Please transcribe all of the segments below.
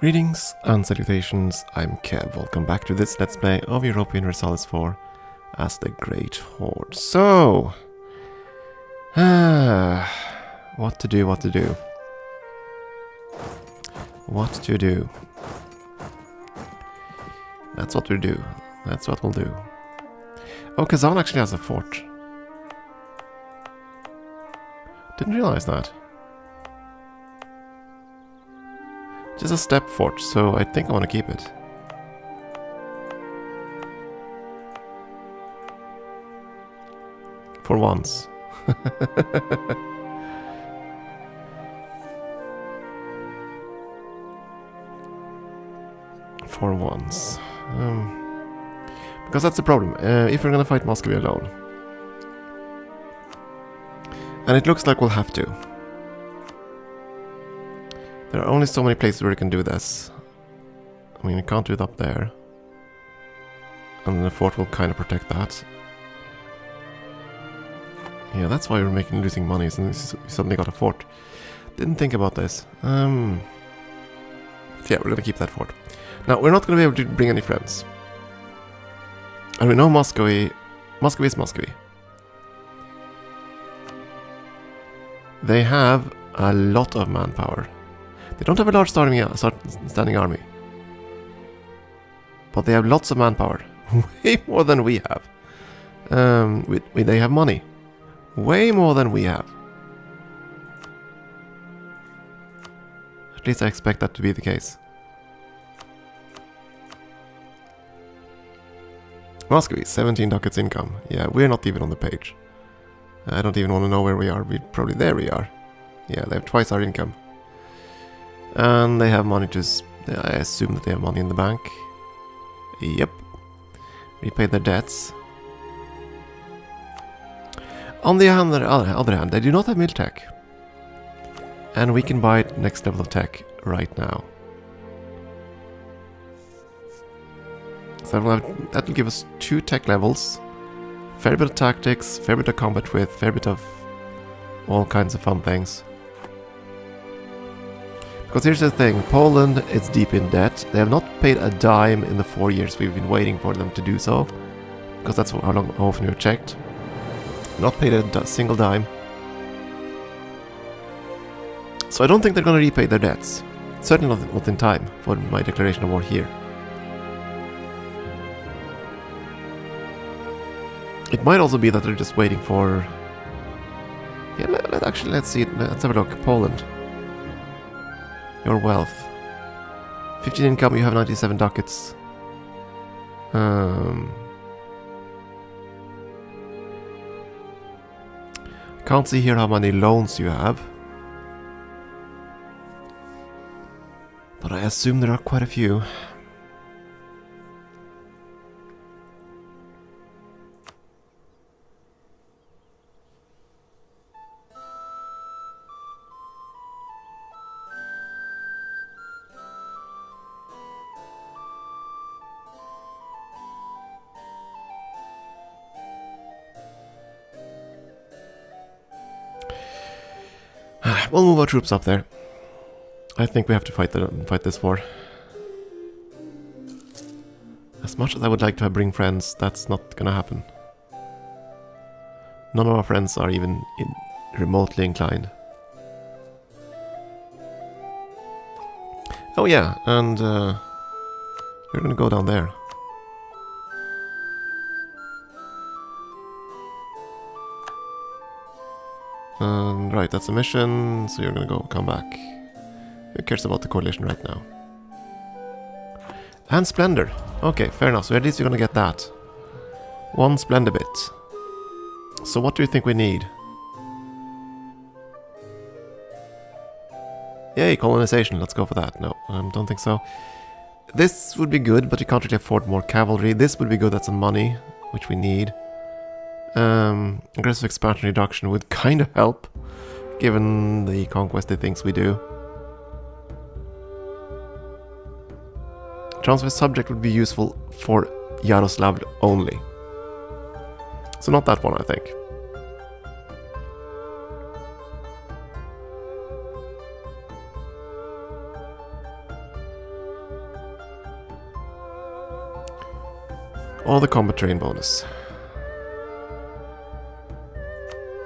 Greetings and salutations, I'm Kev. Welcome back to this Let's Play of Europa Universalis IV as the Great Horde. So, what to do. That's what we do. That's what we'll do. Oh, Kazan actually has a fort. Didn't realize that. Just a steppe fort, so I think I want to keep it. For once. For once. Because that's the problem. If we're gonna fight Muscowy alone. And it looks like we'll have to. There are only so many places where you can do this. I mean, you can't do it up there. And then the fort will kind of protect that. Yeah, that's why we're losing money, since we suddenly got a fort. Didn't think about this. Yeah, we're gonna keep that fort. Now, we're not gonna be able to bring any friends. And we know Muscowy is Muscowy. They have a lot of manpower. They don't have a large standing army. But they have lots of manpower. Way more than we have. They have money. Way more than we have. At least I expect that to be the case. Muscowy, 17 ducats income. Yeah, we're not even on the page. I don't even want to know where we are. There we are. Yeah, they have twice our income. And they have money to... I assume that they have money in the bank. Yep. Repaid their debts. On the other hand, they do not have mill tech. And we can buy next level of tech right now. So that will give us 2 tech levels. Fair bit of tactics, fair bit of combat with, fair bit of all kinds of fun things. Because here's the thing, Poland is deep in debt. They have not paid a dime in the 4 years we've been waiting for them to do so. Because that's how often we've checked. Not paid a single dime. So I don't think they're going to repay their debts. Certainly not in time for my declaration of war here. It might also be that they're just waiting for... Yeah, let's see. Let's have a look. Poland. Your wealth. 15 income, you have 97 ducats. Can't see here how many loans you have. But I assume there are quite a few. We'll move our troops up there. I think we have to fight this war. As much as I would like to bring friends, that's not gonna happen. None of our friends are even remotely inclined. Oh yeah, and we're gonna go down there. Right, that's a mission, so you're gonna come back. Who cares about the coalition right now? And Splendor. Okay, fair enough, so at least you're gonna get that. 1 Splendor bit. So what do you think we need? Yay, colonization, let's go for that. No, don't think so. This would be good, but you can't really afford more cavalry. This would be good, that's some money, which we need. Aggressive expansion reduction would kind of help, given the conquested things we do. Transfer subject would be useful for Yaroslav only. So not that one, I think. Or the combat terrain bonus.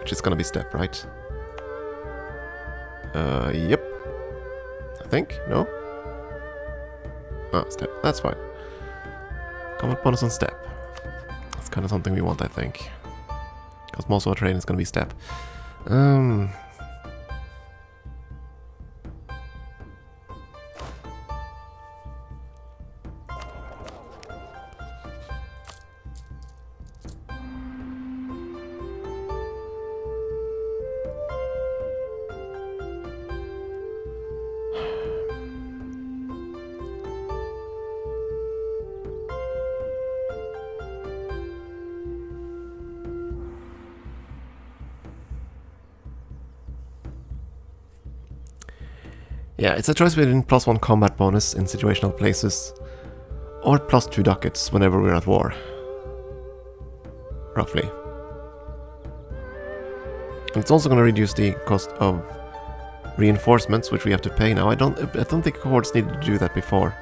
Which is gonna be steppe, right? Yep. I think? No? Ah, steppe. That's fine. Combat bonus on steppe. That's kind of something we want, I think. Because most of our terrain is gonna be steppe. Yeah, it's a choice between +1 combat bonus in situational places or +2 ducats whenever we're at war. Roughly. And it's also going to reduce the cost of reinforcements, which we have to pay now. I don't think hordes needed to do that before.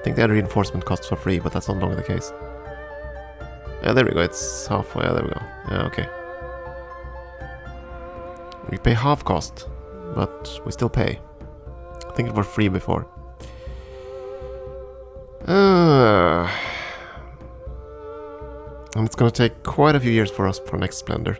I think they had reinforcement costs for free, but that's no longer the case. Yeah, there we go, it's halfway, there we go. Yeah, okay. We pay half cost, but we still pay. I think it was free before. And it's gonna take quite a few years for us for next Splendor.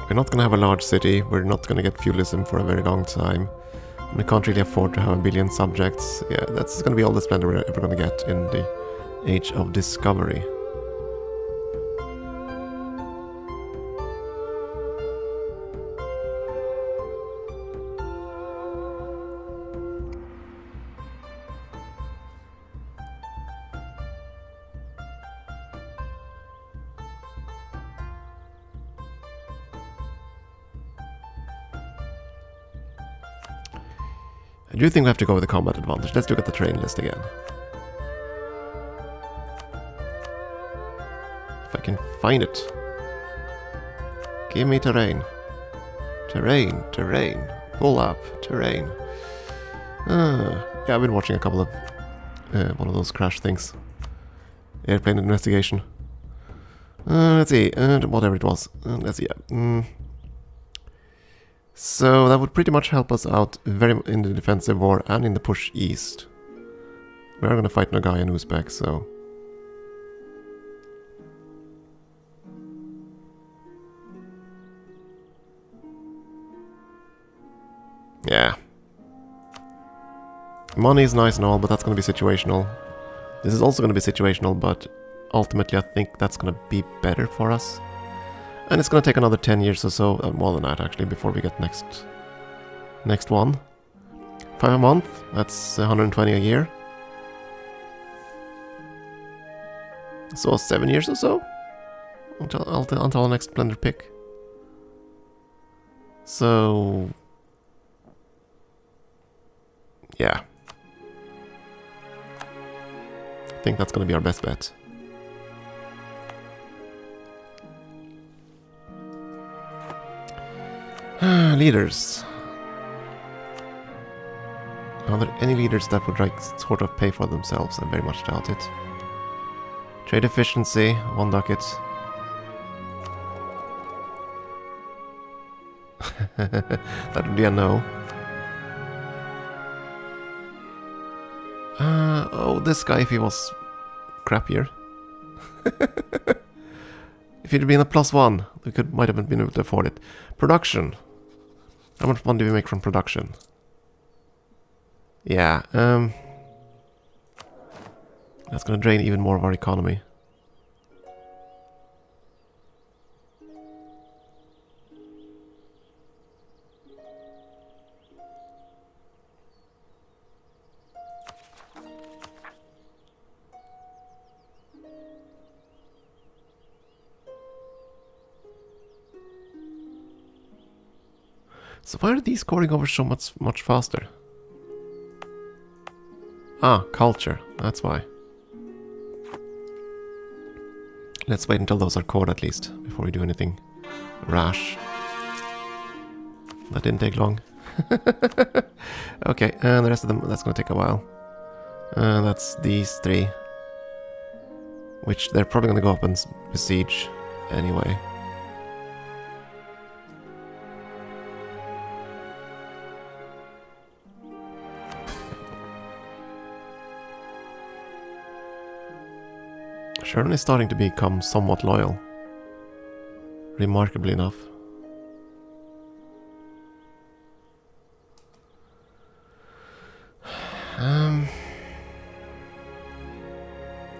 We're not gonna have a large city, we're not gonna get feudalism for a very long time. We can't really afford to have 1 billion subjects. Yeah, that's gonna be all the splendor we're ever gonna get in the Age of Discovery. I do think we have to go with the combat advantage. Let's look at the terrain list again. If I can find it. Give me terrain. Terrain, terrain. Pull up, terrain. Yeah, I've been watching a couple of one of those crash things. Airplane investigation. Let's see, whatever it was. Let's see. So that would pretty much help us out very in the defensive war and in the push east. We are going to fight Nogai and Uzbek, so... yeah. Money is nice and all, but that's going to be situational. This is also going to be situational, but ultimately I think that's going to be better for us. And it's going to take another 10 years or so, more than that actually, before we get next one. 5 a month, that's 120 a year. So 7 years or so, until our next Splendor pick. So... yeah. I think that's going to be our best bet. Leaders. Are there any leaders that would like sort of pay for themselves? I very much doubt it. Trade efficiency, 1 ducat. That would be a no. Oh, this guy, if he was crappier. If he'd been a +1, we might have been able to afford it. Production. How much money do we make from production? Yeah, that's gonna drain even more of our economy. So why are these scoring over so much faster? Ah, culture. That's why. Let's wait until those are caught at least, before we do anything rash. That didn't take long. Okay, and the rest of them, that's gonna take a while. That's these three. Which they're probably gonna go up and besiege anyway. Sherman is starting to become somewhat loyal. Remarkably enough.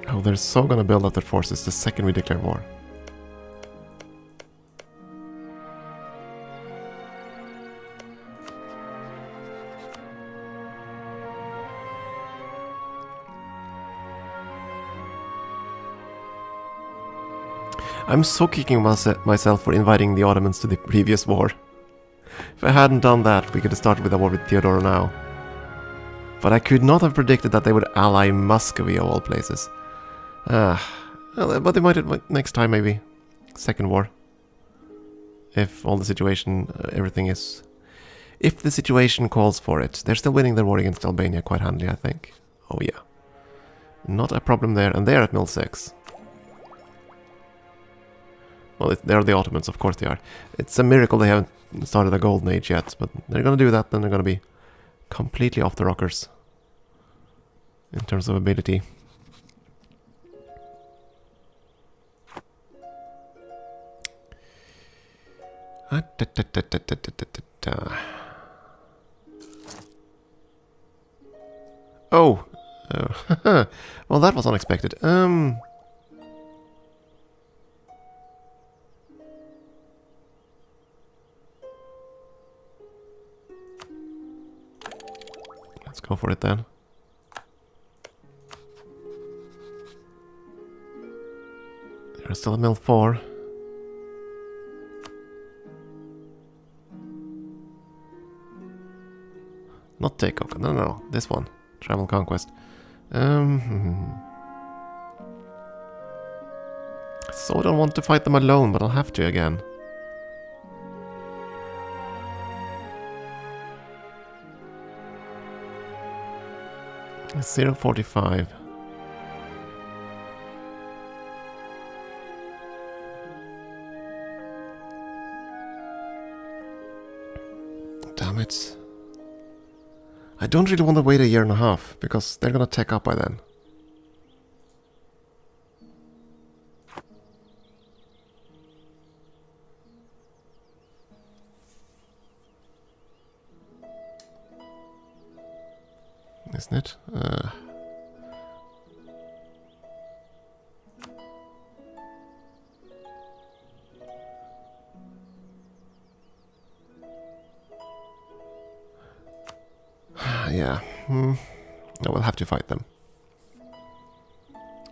Oh, they're so gonna build up their forces the second we declare war. I'm so kicking myself for inviting the Ottomans to the previous war. If I hadn't done that, we could have started with a war with Theodora now. But I could not have predicted that they would ally Muscowy of all places. But they might next time maybe. Second war. If all the situation, everything is... If the situation calls for it. They're still winning their war against Albania quite handily, I think. Oh yeah. Not a problem there. And they're at mill 6. Well, they're the Ottomans, of course they are. It's a miracle they haven't started a golden age yet, but they're gonna do that, then they're gonna be completely off the rockers. In terms of ability. Oh! Well, that was unexpected. Let's go for it then. There's still a mill 4. Not takeover. No. This one. Travel conquest. So I don't want to fight them alone, but I'll have to again. It's 0.45. Damn it. I don't really want to wait a year and a half, because they're gonna tech up by then. Isn't it? Yeah. I will have to fight them.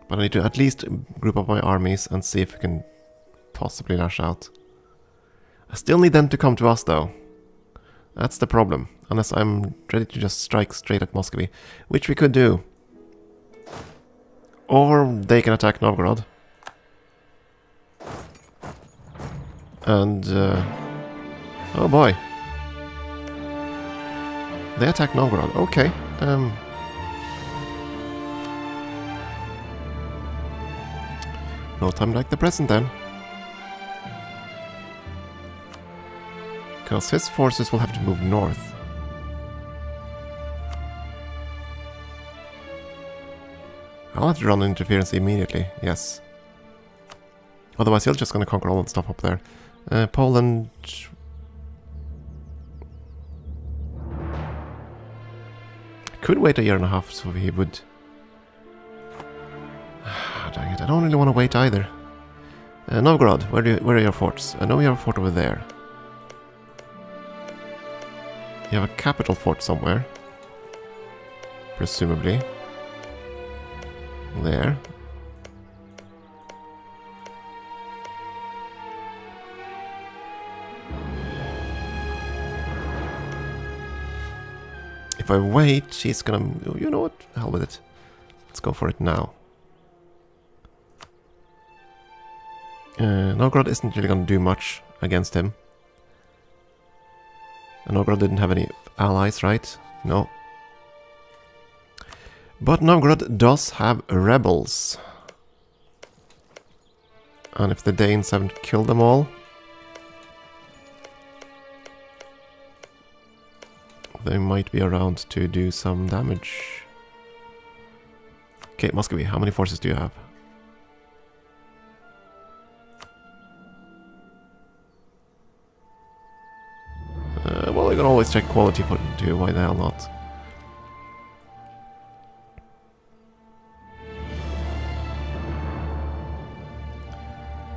But I need to at least group up my armies and see if we can possibly lash out. I still need them to come to us though. That's the problem. Unless I'm ready to just strike straight at Muscovy. Which we could do. Or they can attack Novgorod. And... oh boy. They attack Novgorod. Okay. No time like the present then. Because his forces will have to move north. I'll have to run interference immediately, yes. Otherwise he'll just gonna conquer all that stuff up there. Poland... could wait a year and a half, so he would... Dang it, I don't really want to wait either. Novgorod, where are your forts? I know you have a fort over there. You have a capital fort somewhere. Presumably. There. If I wait, she's gonna... you know what? Hell with it. Let's go for it now. Novgorod isn't really going to do much against him. And Novgorod didn't have any allies, right? No. But Novgorod does have rebels. And if the Danes haven't killed them all, they might be around to do some damage. Okay, Muscowy, how many forces do you have? Well, you can always check quality for too, why the hell not?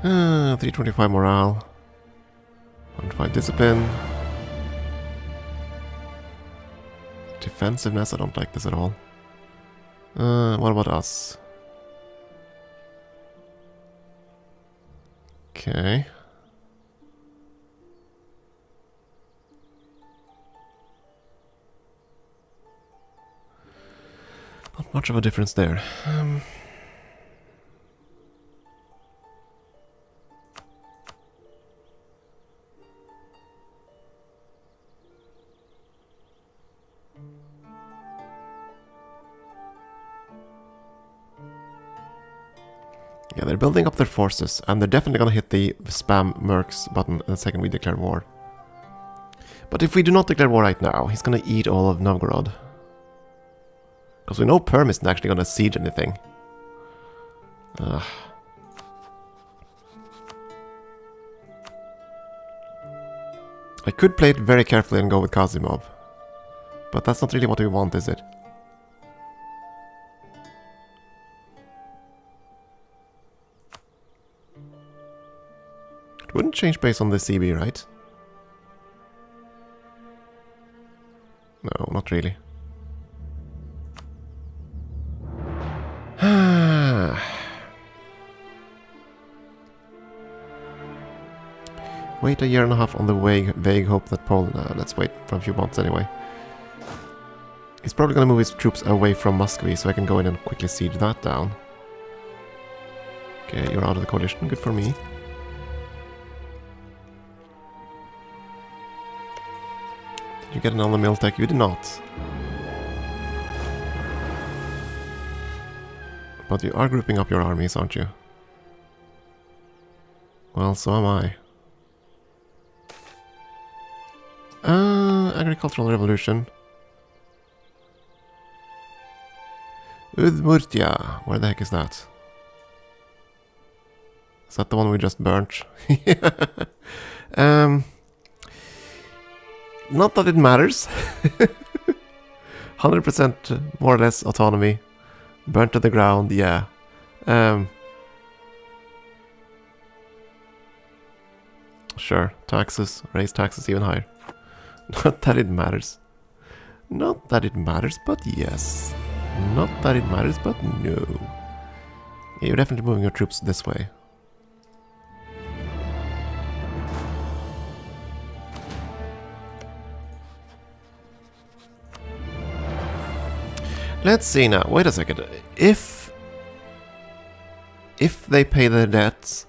Uh, 325 morale. 105 discipline. Defensiveness, I don't like this at all. What about us? Okay. Not much of a difference there. Yeah, they're building up their forces, and they're definitely gonna hit the spam mercs button the second we declare war. But if we do not declare war right now, he's gonna eat all of Novgorod. Because we know Perm isn't actually gonna siege anything. Ugh. I could play it very carefully and go with Kazimov. But that's not really what we want, is it? It wouldn't change based on the CB, right? No, not really. Wait a year and a half on the vague hope that Poland... let's wait for a few months anyway. He's probably gonna move his troops away from Muscovy so I can go in and quickly siege that down. Okay, you're out of the coalition. Good for me. Did you get another Miltech? You did not. But you are grouping up your armies, aren't you? Well, so am I. Agricultural revolution. Udmurtia. Where the heck is that? Is that the one we just burnt? Not that it matters. 100% more or less autonomy. Burnt to the ground, yeah. Sure, taxes. Raise taxes even higher. Not that it matters. Not that it matters, but yes. Not that it matters, but no. Yeah, you're definitely moving your troops this way. Let's see now. Wait a second. If they pay their debts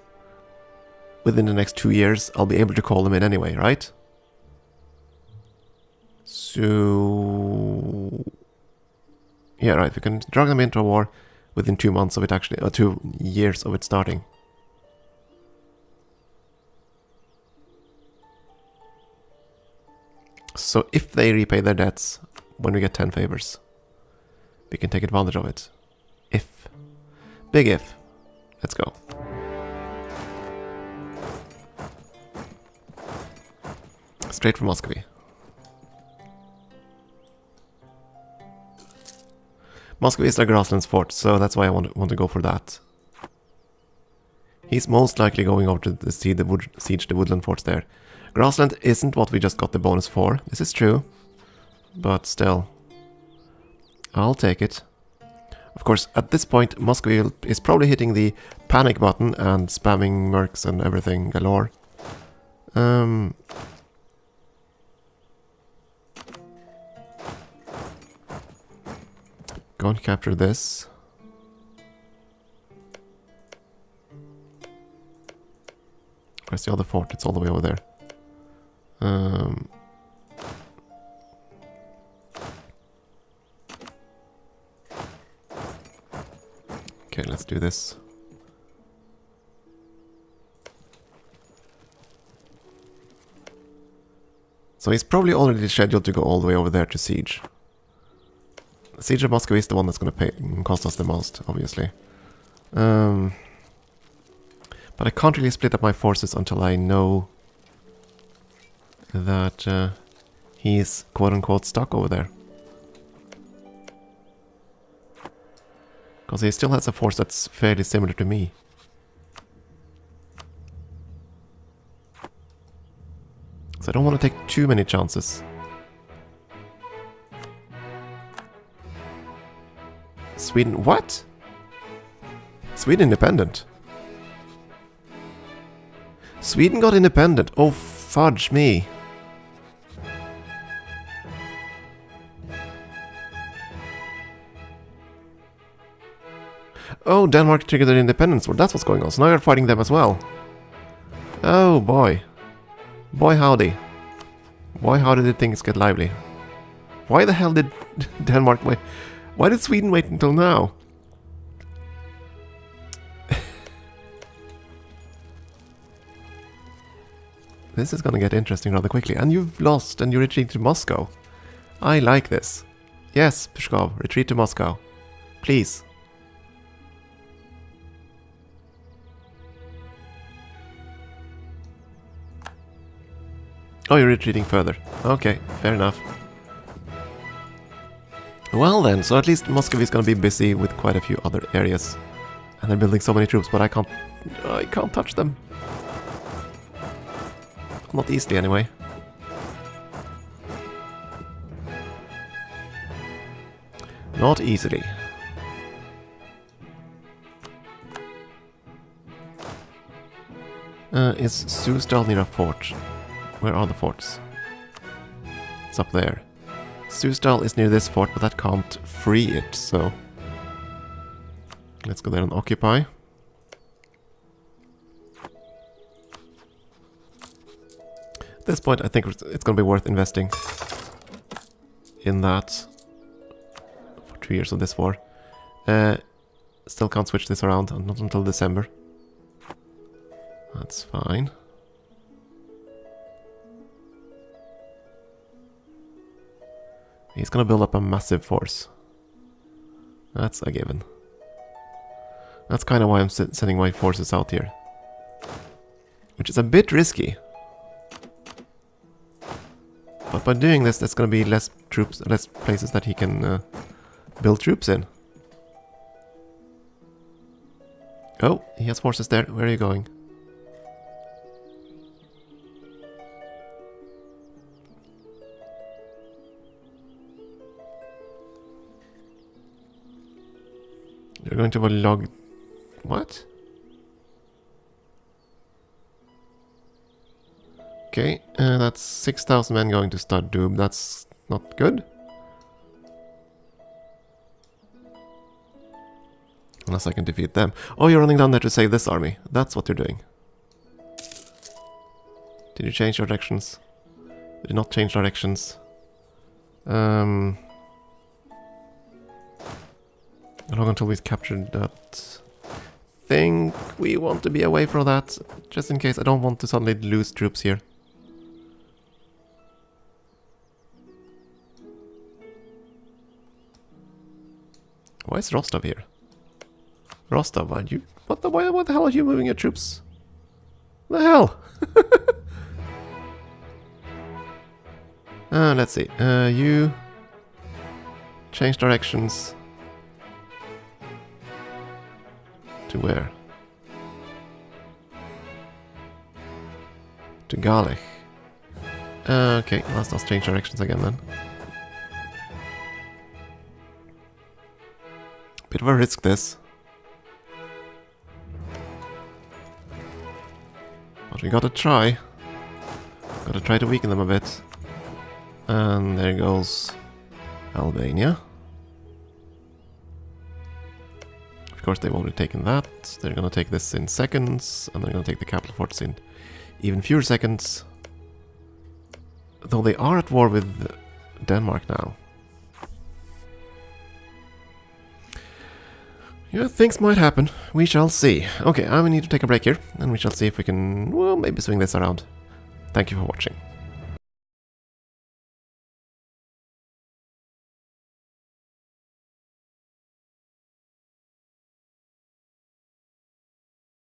within the next 2 years, I'll be able to call them in anyway, right? So yeah, right. We can drag them into a war within 2 months of it actually, or 2 years of it starting. So if they repay their debts when we get 10 favors, we can take advantage of it. If. Big if. Let's go. Straight from Muscovy. Muscovy is like Grassland's fort, so that's why I want to go for that. He's most likely going over to siege the woodland forts there. Grassland isn't what we just got the bonus for. This is true. But still. I'll take it. Of course, at this point, Muscovy is probably hitting the panic button and spamming mercs and everything galore. Go and capture this. Where's the other fort? It's all the way over there. Okay, let's do this. So he's probably already scheduled to go all the way over there to siege. Siege of Muscowy is the one that's going to cost us the most, obviously. But I can't really split up my forces until I know that he's quote-unquote stuck over there. Because he still has a force that's fairly similar to me. So I don't want to take too many chances. Sweden, what? Sweden independent? Sweden got independent. Oh, fudge me. Oh, Denmark triggered their independence war. That's what's going on. So now you're fighting them as well. Oh, boy. Boy, howdy. Boy, how did things get lively? Why the hell did Denmark wait? Why did Sweden wait until now? This is gonna get interesting rather quickly. And you've lost and you retreat to Moscow. I like this. Yes, Pskov, retreat to Moscow. Please. Oh, you're retreating further. Okay, fair enough. Well then, so at least Muscovy is gonna be busy with quite a few other areas. And they're building so many troops, but I can't touch them. Not easily, anyway. Not easily. Is Susdal near a fort? Where are the forts? It's up there. Susdal is near this fort, but that can't free it, so... Let's go there and occupy. At this point, I think it's going to be worth investing in that for 2 years of this war. Still can't switch this around, not until December. That's fine. He's gonna build up a massive force. That's a given. That's kind of why I'm sending my forces out here. Which is a bit risky. But by doing this, there's gonna be less troops, less places that he can build troops in. Oh, he has forces there. Where are you going? You're going to log... What? Okay, that's 6,000 men going to Stadub. That's not good. Unless I can defeat them. Oh, you're running down there to save this army. That's what you're doing. Did you change directions? You did not change directions. How long until we've captured that? Think we want to be away from that, just in case. I don't want to suddenly lose troops here. Why is Rostov here? Rostov, why you? What the hell are you moving your troops? The hell? Let's see. You change directions. To where? To Galich. Okay, let's not change directions again then. Bit of a risk this. But we gotta try. Gotta try to weaken them a bit. And there goes Albania. Of course, they've already taken that. They're gonna take this in seconds, and they're gonna take the capital forts in even fewer seconds. Though they are at war with Denmark now. Yeah, things might happen. We shall see. Okay, I will need to take a break here, and we shall see if we can, well, maybe swing this around. Thank you for watching.